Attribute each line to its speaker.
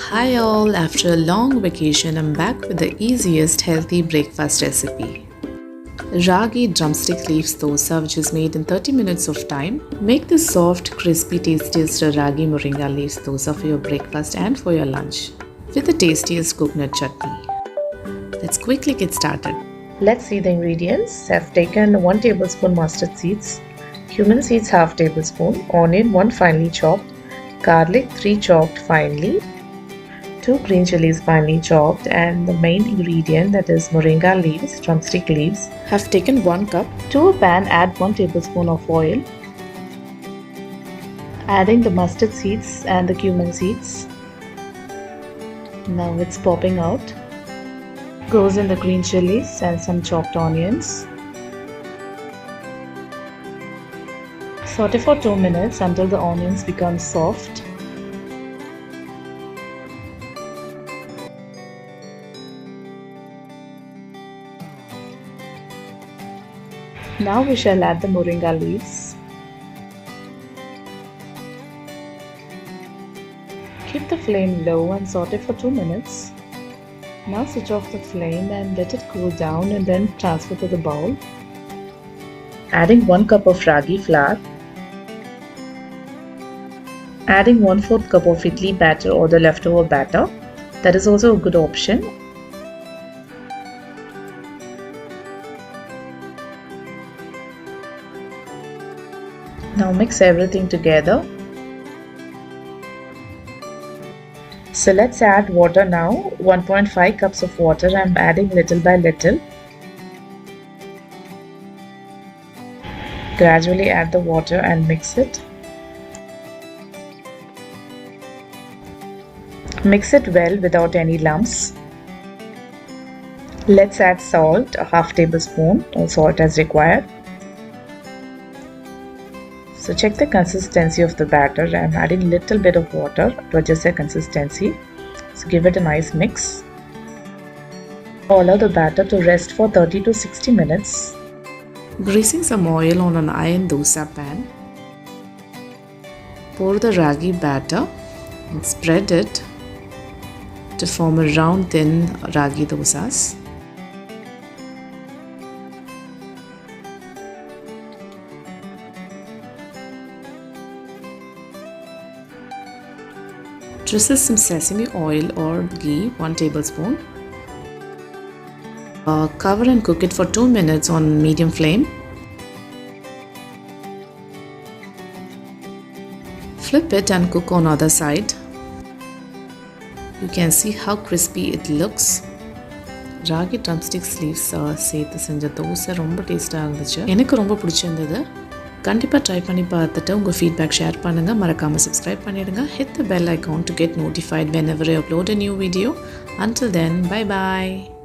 Speaker 1: Hi all, after a long vacation, I'm back with the easiest healthy breakfast recipe. Ragi drumstick leaves dosa, which is made in 30 minutes of time. Make this soft, crispy, tastiest Ragi Moringa leaves dosa for your breakfast and for your lunch with the tastiest coconut chutney. Let's quickly get started.
Speaker 2: Let's see the ingredients. I've taken 1 tablespoon mustard seeds, cumin seeds half tablespoon, onion 1 finely chopped, garlic 3 chopped finely, 2 green chilies finely chopped, and the main ingredient, that is moringa leaves, drumstick leaves.
Speaker 1: Have taken 1 cup.
Speaker 2: To a pan, add 1 tablespoon of oil, adding the mustard seeds and the cumin seeds. Now it's popping out. Goes in the green chilies and some chopped onions. Saute for 2 minutes until the onions become soft. Now we shall add the moringa leaves. Keep the flame low and saute for 2 minutes. Now switch off the flame and let it cool down and then transfer to the bowl. Adding 1 cup of ragi flour. Adding 1/4 cup of idli batter or the leftover batter. That is also a good option. Now mix everything together. So let's add water now. 1.5 cups of water. I'm adding little by little. Gradually add the water and mix it. Mix it well without any lumps. Let's add salt, a half tablespoon or salt as required. So check the consistency of the batter. I'm adding a little bit of water to adjust the consistency. So give it a nice mix. Allow the batter to rest for 30 to 60 minutes.
Speaker 1: Greasing some oil on an iron dosa pan. Pour the ragi batter and spread it to form a round thin ragi dosas. Drizzle some sesame oil or ghee, 1 tablespoon. Cover and cook it for 2 minutes on medium flame. Flip it and cook on other side. You can see how crispy it looks. Ragi drumstick leaves சேர்த்து செஞ்ச தோசை ரொம்ப டேஸ்ட்டாக இருந்துச்சு. எனக்கு ரொம்ப பிடிச்சிருந்தது. கண்டிப்பாக try பண்ணி பார்த்துட்டு உங்கள் ஃபீட்பேக் ஷேர் பண்ணுங்கள். மறக்காமல் சப்ஸ்கிரைப் பண்ணிடுங்க. Hit the bell icon to get notified whenever I upload a new video. Until then, bye bye.